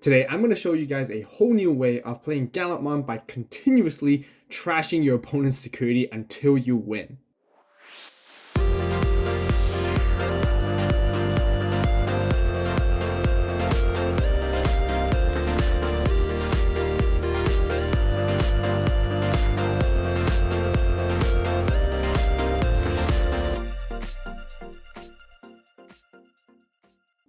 Today, I'm going to show you guys a whole new way of playing Gallantmon by continuously trashing your opponent's security until you win.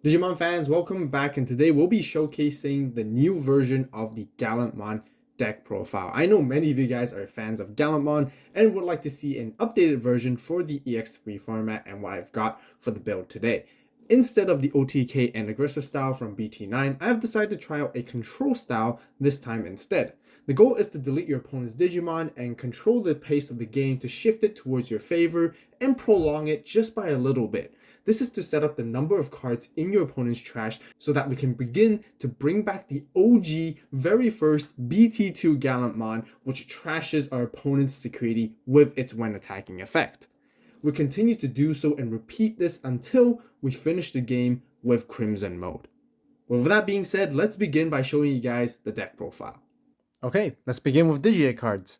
Digimon fans, welcome back, and today we'll be showcasing the new version of the Gallantmon Deck Profile. I know many of you guys are fans of Gallantmon and would like to see an updated version for the EX3 format and what I've got for the build today. Instead of the OTK and aggressive style from BT9, I have decided to try out a control style this time instead. The goal is to delete your opponent's Digimon and control the pace of the game to shift it towards your favor and prolong it just by a little bit. This is to set up the number of cards in your opponent's trash so that we can begin to bring back the OG very first BT2 Gallantmon, which trashes our opponent's security with its when attacking effect. We'll continue to do so and repeat this until we finish the game with Crimson mode. Well, with that being said, let's begin by showing you guys the deck profile. Okay, let's begin with Digi-Egg cards.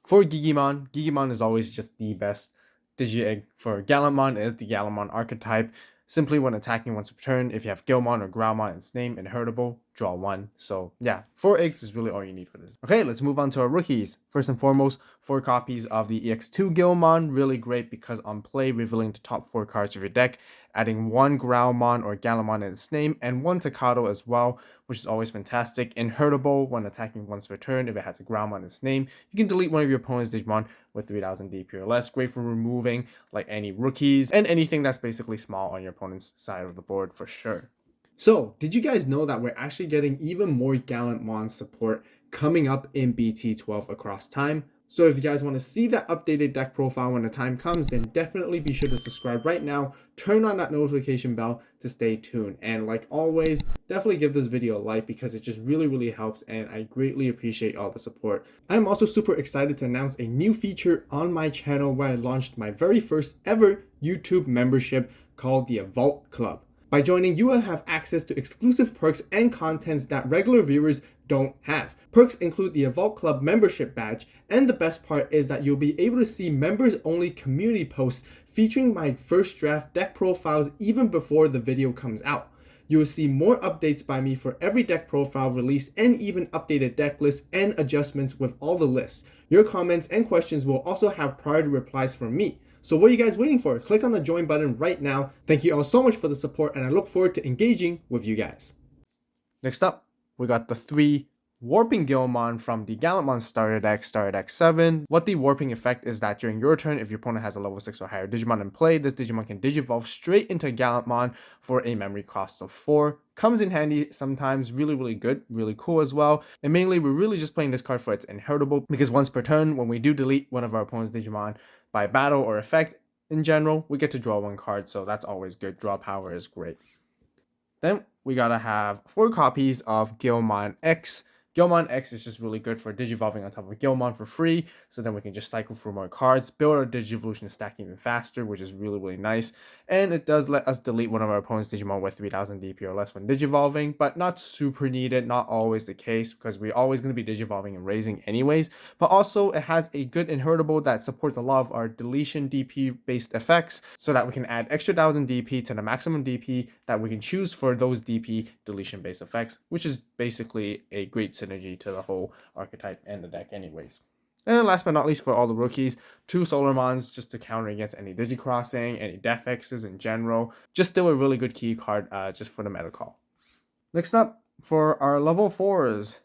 For Digimon is always just the best. Digi-Egg for Gallantmon is the Gallantmon archetype. Simply when attacking once per turn, if you have Gillmon or Growlmon in its name, inheritable, draw one. So yeah, 4 eggs is really all you need for this. Okay, let's move on to our rookies. First and foremost, 4 copies of the EX2 Gallantmon. Really great because on play, revealing the top 4 cards of your deck, adding 1 Growlmon or Gallantmon in its name, and 1 Takato as well, which is always fantastic. Inheritable when attacking once per turn, if it has a Growlmon in its name, you can delete one of your opponent's Digimon with 3000 DP or less. Great for removing like any rookies and anything that's basically small on your opponent's side of the board for sure. So, did you guys know that we're actually getting even more Gallantmon support coming up in BT12 across time? So if you guys want to see that updated deck profile when the time comes, then definitely be sure to subscribe right now, turn on that notification bell to stay tuned. And like always, definitely give this video a like because it just really helps and I greatly appreciate all the support. I'm also super excited to announce a new feature on my channel where I launched my very first ever YouTube membership called the Avault Club. By joining, you will have access to exclusive perks and contents that regular viewers don't have. Perks include the Avault Club membership badge, and the best part is that you'll be able to see members-only community posts featuring my first draft deck profiles even before the video comes out. You will see more updates by me for every deck profile released and even updated deck lists and adjustments with all the lists. Your comments and questions will also have priority replies from me. So what are you guys waiting for? Click on the join button right now. Thank you all so much for the support and I look forward to engaging with you guys. Next up, we got the 3 Warping Gillmon from the Gallantmon Starter Deck 7. What the warping effect is that during your turn, if your opponent has a level 6 or higher Digimon in play, this Digimon can Digivolve straight into Gallantmon for a memory cost of 4. Comes in handy sometimes, really good, really cool as well. And mainly, we're really just playing this card for its inheritable because once per turn, when we do delete one of our opponent's Digimon by battle or effect, in general, we get to draw 1 card, so that's always good. Draw power is great. Then we gotta have 4 copies of Gallantmon X. Gallantmon X is just really good for Digivolving on top of Gillmon for free, so then we can just cycle through more cards, build our Digivolution stack even faster, which is really nice. And it does let us delete one of our opponent's Digimon with 3000 DP or less when Digivolving, but not super needed, not always the case, because we're always going to be Digivolving and raising anyways. But also, it has a good inheritable that supports a lot of our deletion DP based effects, so that we can add extra 1000 DP to the maximum DP that we can choose for those DP deletion based effects, which is basically a great synergy to the whole archetype and the deck anyways. And last but not least, for all the rookies, 2 Solarmons just to counter against any Digicrossing, any Defexes in general. Just still a really good key card just for the meta call. Next up, for our level 4s,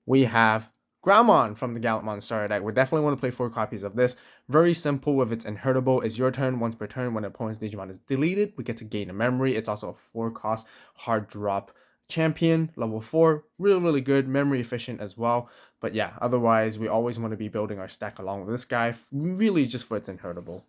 we have Growlmon from the Gallantmon Starter Deck. We definitely want to play 4 copies of this. Very simple with its inheritable. It's your turn. Once per turn, when the opponent's Digimon is deleted, we get to gain a memory. It's also a 4 cost hard drop champion, level 4, really good, memory efficient as well. But yeah, otherwise we always want to be building our stack along with this guy, really just for its inheritable.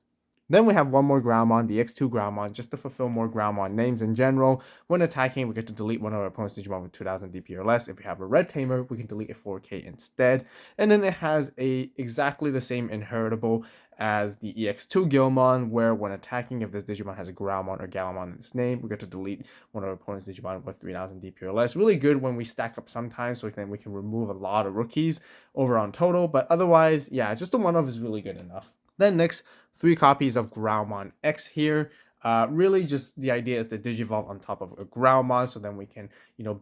Then we have one more Gallantmon, the X2 Gallantmon, just to fulfill more Gallantmon names in general. When attacking, we get to delete one of our opponent's Digimon with 2000 DP or less. If we have a red Tamer, we can delete a 4K instead. And then it has exactly the same inheritable as the EX2 Gallantmon, where when attacking, if this Digimon has a Gallantmon or Gallantmon in its name, we get to delete one of our opponent's Digimon with 3000 DP or less. Really good when we stack up sometimes, so then we can remove a lot of rookies over on total. But otherwise, yeah, just a one-of is really good enough. Then next, 3 copies of Gallantmon X here. Really just the idea is to digivolve on top of a Gallantmon, so then we can,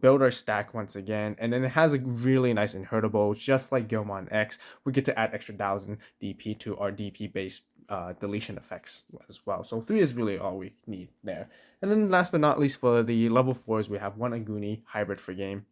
build our stack once again. And then it has a really nice inheritable, just like Gallantmon X. We get to add extra 1000 DP to our DP based deletion effects as well. So 3 is really all we need there. And then last but not least, for the level 4s, we have one Aguni hybrid for game.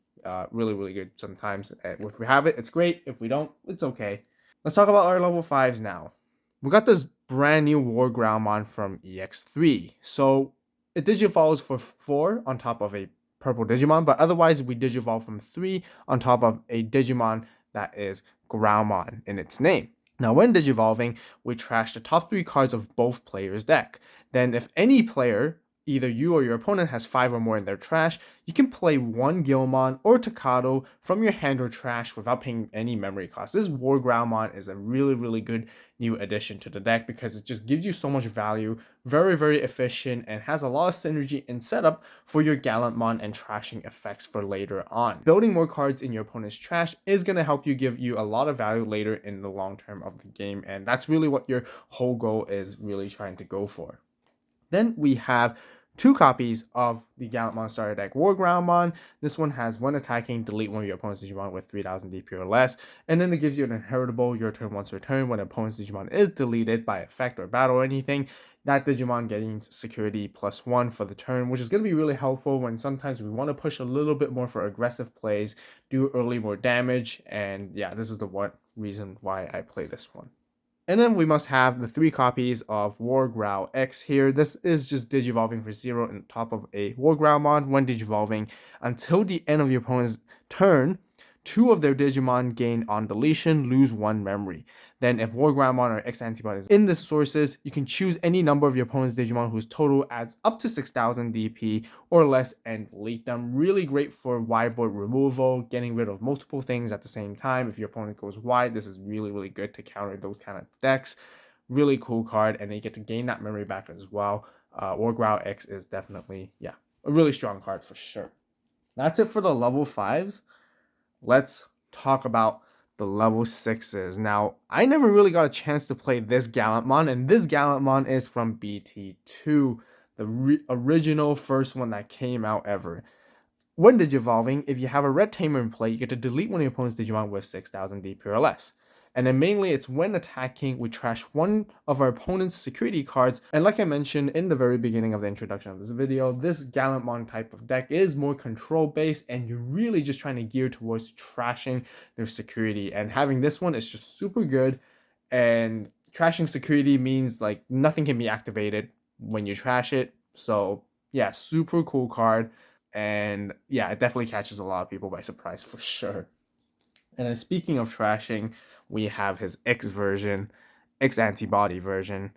Really good sometimes. If we have it, it's great. If we don't, it's okay. Let's talk about our level 5s now. We got this brand new War Gallantmon from EX3. So it digivolves for 4 on top of a purple Digimon, but otherwise we digivolve from 3 on top of a Digimon that is Gallantmon in its name. Now when digivolving, we trash the top 3 cards of both players' deck. Then if any player, either you or your opponent, has 5 or more in their trash, you can play one Gallantmon or Tocado from your hand or trash without paying any memory cost. This War Gallantmon is a really good new addition to the deck because it just gives you so much value, very efficient, and has a lot of synergy and setup for your Gallantmon and trashing effects for later on. Building more cards in your opponent's trash is going to give you a lot of value later in the long term of the game, and that's really what your whole goal is really trying to go for. Then we have 2 copies of the Gallantmon starter deck War Gallantmon. This one has when attacking, delete one of your opponent's Digimon with 3000 DP or less, and then it gives you an inheritable your turn once per turn. When an opponent's Digimon is deleted by effect or battle or anything, that Digimon getting security +1 for the turn, which is going to be really helpful when sometimes we want to push a little bit more for aggressive plays, do early more damage, and yeah, this is the one reason why I play this one. And then we must have the 3 copies of War Gallantmon X here. This is just digivolving for 0 on top of a War Gallantmon. When digivolving until the end of your opponent's turn, 2 of their Digimon gain on deletion, lose 1 memory. Then if War Gallantmon or X antibody is in the sources, you can choose any number of your opponent's Digimon whose total adds up to 6000 DP or less and delete them. Really great for wide board removal, getting rid of multiple things at the same time. If your opponent goes wide, this is really good to counter those kind of decks. Really cool card, and you get to gain that memory back as well. War Gallantmon X is definitely, a really strong card for sure. That's it for the level 5s. Let's talk about the level 6s. Now, I never really got a chance to play this Gallantmon, and this Gallantmon is from BT2, the original first one that came out ever. When digivolving, if you have a red Tamer in play, you get to delete one of your opponent's Digimon with 6000 DP or less. And then mainly it's when attacking, we trash one of our opponent's security cards. And like I mentioned in the very beginning of the introduction of this video, this Gallantmon type of deck is more control based, and you're really just trying to gear towards trashing their security. And having this one is just super good. And trashing security means like nothing can be activated when you trash it. So yeah, super cool card. And yeah, it definitely catches a lot of people by surprise for sure. And then speaking of trashing, we have his X version, X antibody version,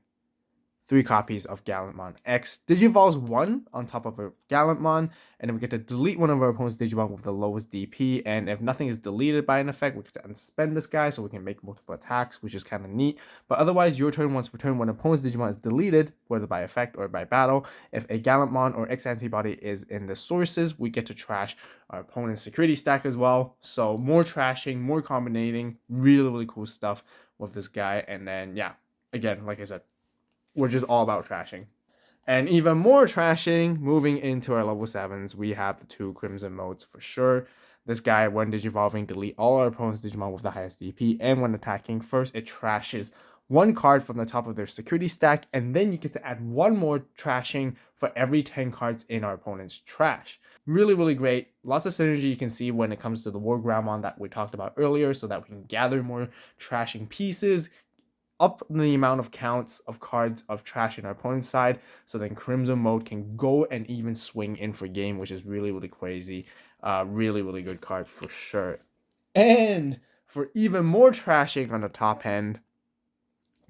3 copies of Gallantmon X. Digivolves 1 on top of a Gallantmon, and then we get to delete one of our opponent's Digimon with the lowest DP, and if nothing is deleted by an effect, we get to unspend this guy so we can make multiple attacks, which is kind of neat. But otherwise, your turn once per turn, when an opponent's Digimon is deleted, whether by effect or by battle, if a Gallantmon or X antibody is in the sources, we get to trash our opponent's security stack as well. So more trashing, more combinating, really cool stuff with this guy. And then yeah, again, like I said, we're just all about trashing. And even more trashing, moving into our level 7s, we have the 2 Crimson modes for sure. This guy, when digivolving, delete all our opponent's Digimon with the highest DP, and when attacking, first it trashes 1 card from the top of their security stack, and then you get to add 1 more trashing for every 10 cards in our opponent's trash. Really great. Lots of synergy you can see when it comes to the War Gallantmon that we talked about earlier, so that we can gather more trashing pieces, up the amount of counts of cards of trash in our opponent's side, so then Crimson mode can go and even swing in for game, which is really crazy. Really good card for sure. And for even more trashing on the top end,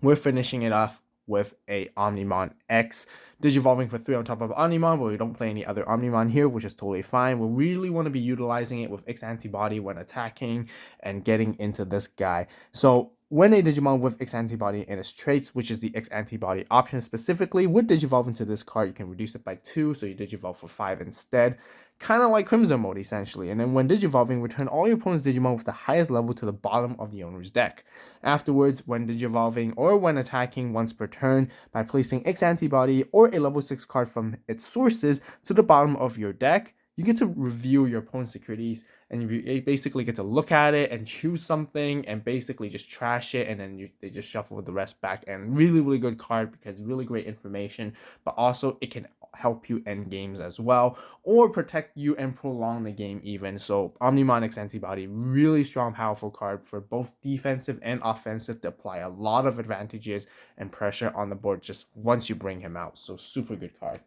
we're finishing it off with a Omnimon X. Digivolving for 3 on top of Omnimon, but we don't play any other Omnimon here, which is totally fine. We really want to be utilizing it with X antibody when attacking and getting into this guy. So when a Digimon with X antibody in its traits, which is the X antibody option specifically, would digivolve into this card, you can reduce it by 2, so you digivolve for 5 instead. Kind of like Crimson mode, essentially. And then when digivolving, return all your opponent's Digimon with the highest level to the bottom of the owner's deck. Afterwards, when digivolving or when attacking once per turn, by placing X antibody or a level 6 card from its sources to the bottom of your deck, you get to review your opponent's securities, and you basically get to look at it and choose something and basically just trash it, and then they just shuffle the rest back. And really good card because really great information, but also it can help you end games as well, or protect you and prolong the game even. So Omnimon X antibody, really strong, powerful card for both defensive and offensive to apply a lot of advantages and pressure on the board just once you bring him out. So super good card.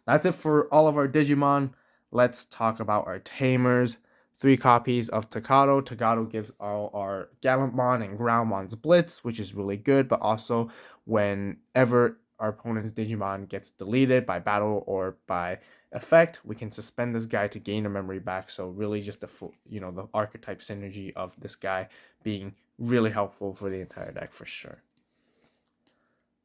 That's it for all of our Digimon. Let's talk about our Tamers. 3 copies of Takato. Takato gives all our Gallantmon and Groundmon's Blitz, which is really good, but also whenever our opponent's Digimon gets deleted by battle or by effect, we can suspend this guy to gain a memory back. So really just the full, the archetype synergy of this guy being really helpful for the entire deck for sure.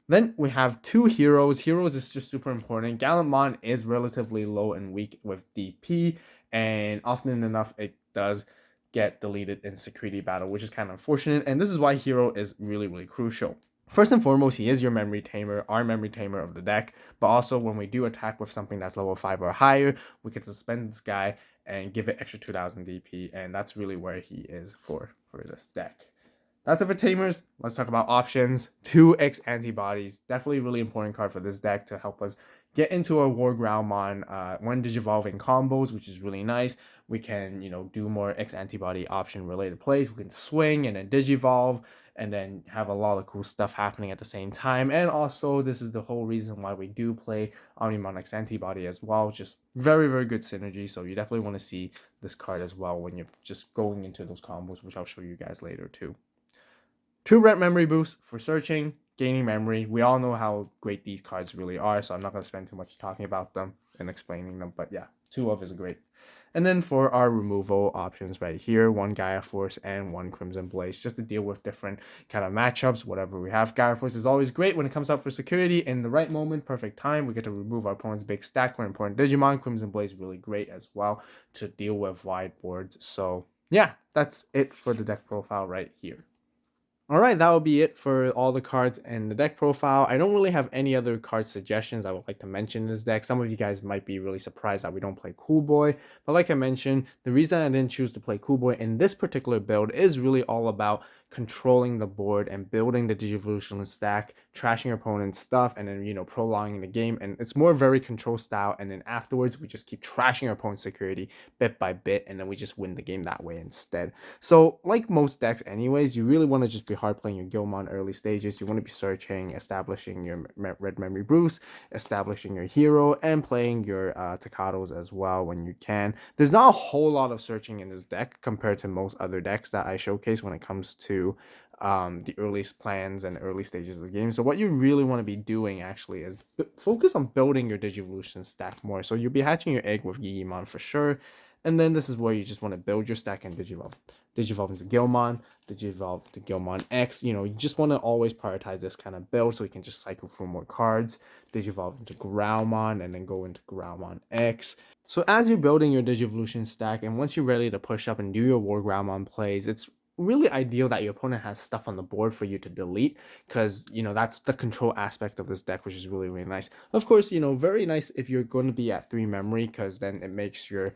Then we have 2 heroes. Heroes is just super important. Gallantmon is relatively low and weak with DP, and often enough it does get deleted in security battle, which is kind of unfortunate, and this is why hero is really crucial. First and foremost, he is your memory tamer, our memory tamer of the deck, but also when we do attack with something that's level 5 or higher, we can suspend this guy and give it extra 2000 DP, and that's really where he is for this deck. That's it for Tamers. Let's talk about options. 2 X antibodies. Definitely a really important card for this deck to help us get into our War Groundmon when digivolving combos, which is really nice. We can, do more X antibody option related plays. We can swing and then digivolve and then have a lot of cool stuff happening at the same time. And also, this is the whole reason why we do play Omnimon X antibody as well. Just very good synergy. So you definitely want to see this card as well when you're just going into those combos, which I'll show you guys later too. 2 red memory boosts for searching, gaining memory. We all know how great these cards really are, so I'm not going to spend too much talking about them and explaining them, but yeah, 2 of is great. And then for our removal options right here, 1 Gaia Force and 1 Crimson Blaze, just to deal with different kind of matchups, whatever we have. Gaia Force is always great when it comes out for security. In the right moment, perfect time, we get to remove our opponent's big stack for important Digimon. Crimson Blaze really great as well to deal with wide boards. So yeah, that's it for the deck profile right here. Alright, that will be it for all the cards in the deck profile. I don't really have any other card suggestions I would like to mention in this deck. Some of you guys might be really surprised that we don't play Cool Boy, but like I mentioned, the reason I didn't choose to play Cool Boy in this particular build is really all about controlling the board and building the Digivolution stack, trashing your opponent's stuff, and then, prolonging the game. And it's more very control style, and then afterwards, we just keep trashing our opponent's security bit by bit, and then we just win the game that way instead. So, like most decks anyways, you really want to just be hard playing your Gilmon early stages. You want to be searching, establishing your red memory boost, establishing your hero, and playing your Takatos as well when you can. There's not a whole lot of searching in this deck compared to most other decks that I showcase when it comes to the earliest plans and early stages of the game. So what you really want to be doing actually is focus on building your Digivolution stack more. So you'll be hatching your egg with Digimon for sure. And then this is where you just want to build your stack and digivolve. Digivolve into Gilmon, digivolve to Gallantmon X. You just want to always prioritize this kind of build so you can just cycle through more cards. Digivolve into Groundmon and then go into Gallantmon X. So as you're building your Digivolution stack and once you're ready to push up and do your War Groundmon plays, it's really ideal that your opponent has stuff on the board for you to delete because that's the control aspect of this deck, which is really nice. Of course, very nice if you're going to be at 3 memory because then it makes your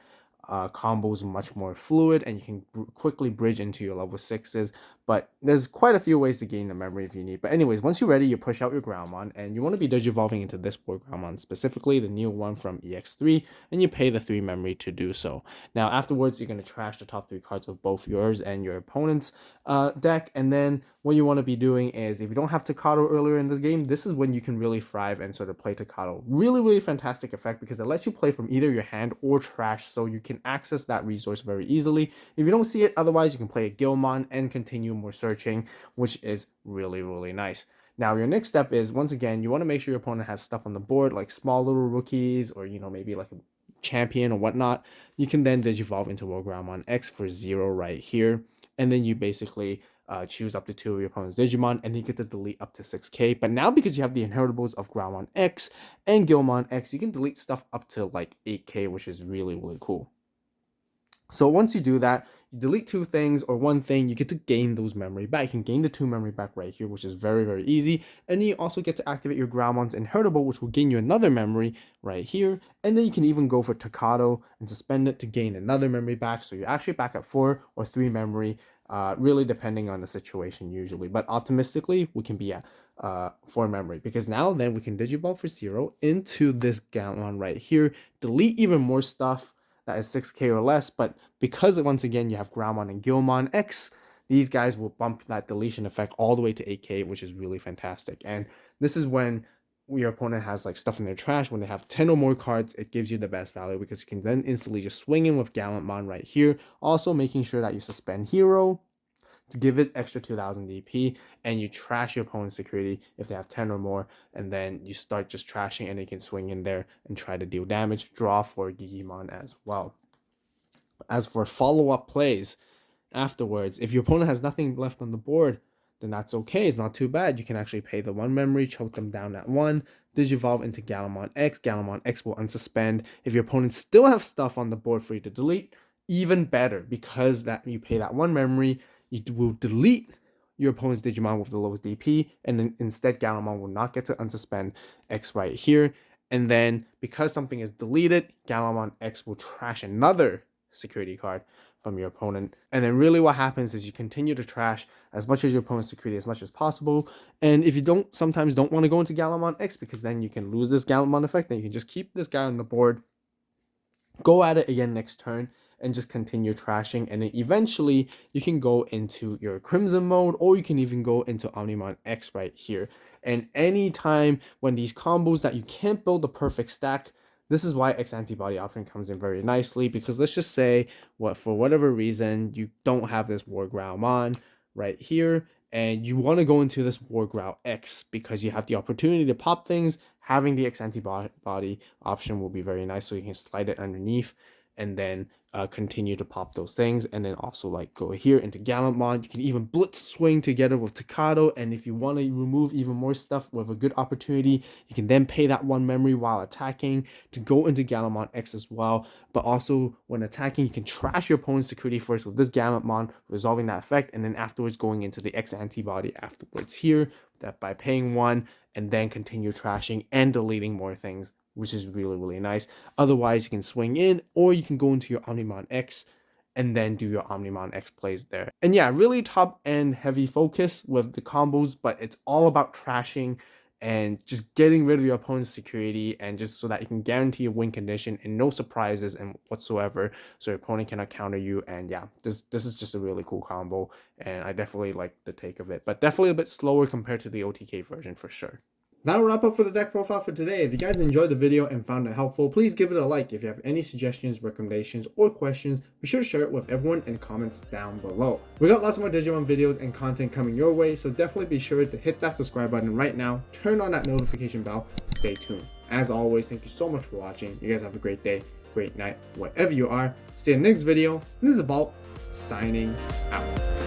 combos much more fluid and you can quickly bridge into your level 6s, but there's quite a few ways to gain the memory if you need. But anyways, once you're ready, you push out your Groundmon and you want to be digivolving into this War Groundmon, specifically the new one from EX3, and you pay the 3 memory to do so. Now afterwards, you're going to trash the top 3 cards of both yours and your opponent's deck, and then what you want to be doing is, if you don't have Takato earlier in the game, this is when you can really thrive and sort of play Takato. Really fantastic effect because it lets you play from either your hand or trash, so you can access that resource very easily. If you don't see it, otherwise you can play a Gilmon and continue more searching, which is really nice. Now your next step is, once again, you want to make sure your opponent has stuff on the board like small little rookies, or maybe like a champion or whatnot. You can then digivolve into Gallantmon X for 0 right here, and then you basically choose up to 2 of your opponent's Digimon, and you get to delete up to 6k. But now, because you have the inheritables of Gallantmon X and Gallantmon X, you can delete stuff up to like 8k, which is really, really cool. So once you do that, you delete 2 things or 1 thing, you get to gain those memory back. You can gain the 2 memory back right here, which is very, very easy. And then you also get to activate your Gallantmon's inheritable, which will gain you another memory right here. And then you can even go for Tocado and suspend it to gain another memory back. So you're actually back at 4 or 3 memory, really depending on the situation usually. But optimistically, we can be at 4 memory, because now then we can digivolve for 0 into this Gallantmon right here, delete even more stuff that is 6k or less. But because once again you have Gallantmon and Gallantmon X, these guys will bump that deletion effect all the way to 8k, which is really fantastic. And this is when your opponent has like stuff in their trash. When they have 10 or more cards, it gives you the best value, because you can then instantly just swing in with Gallantmon right here, also making sure that you suspend hero to give it extra 2000 DP, and you trash your opponent's security if they have 10 or more, and then you start just trashing, and you can swing in there and try to deal damage, draw for Digimon as well. As for follow-up plays afterwards, if your opponent has nothing left on the board, then that's okay. It's not too bad. You can actually pay the 1 memory, choke them down at 1, digivolve into Gallantmon X. Gallantmon X will unsuspend. If your opponent still have stuff on the board for you to delete, even better, because that you pay that 1 memory, you will delete your opponent's Digimon with the lowest DP, and then instead Gallantmon will not get to unsuspend X right here. And then because something is deleted, Gallantmon X will trash another security card from your opponent. And then really what happens is you continue to trash as much as your opponent's security as much as possible. And if you sometimes don't want to go into Gallantmon X, because then you can lose this Gallantmon effect, then you can just keep this guy on the board, go at it again next turn, and just continue trashing. And then eventually you can go into your Crimson mode, or you can even go into Omnimon X right here. And anytime when these combos that you can't build the perfect stack, this is why X antibody option comes in very nicely, because let's just say for whatever reason you don't have this Gallantmon right here, and you want to go into this Gallantmon X because you have the opportunity to pop things. Having the X antibody option will be very nice, so you can slide it underneath and then continue to pop those things. And then also like go here into Gallantmon. You can even blitz swing together with Tocado, and if you want to remove even more stuff with a good opportunity, you can then pay that 1 memory while attacking to go into Gallantmon X as well. But also when attacking, you can trash your opponent's security first with this Gallantmon, resolving that effect, and then afterwards going into the X antibody afterwards here, that by paying 1 and then continue trashing and deleting more things, which is really, really nice. Otherwise, you can swing in, or you can go into your Omnimon X and then do your Omnimon X plays there. And yeah, really top end heavy focus with the combos, but it's all about trashing and just getting rid of your opponent's security, and just so that you can guarantee a win condition and no surprises and whatsoever, so your opponent cannot counter you. And yeah, this is just a really cool combo, and I definitely like the take of it, but definitely a bit slower compared to the OTK version for sure. That'll wrap up for the deck profile for today. If you guys enjoyed the video and found it helpful, please give it a like. If you have any suggestions, recommendations, or questions, be sure to share it with everyone in the comments down below. We got lots more Digimon videos and content coming your way, so definitely be sure to hit that subscribe button right now, turn on that notification bell to stay tuned. As always, thank you so much for watching. You guys have a great day, great night, wherever you are. See you in the next video. This is Avault, signing out.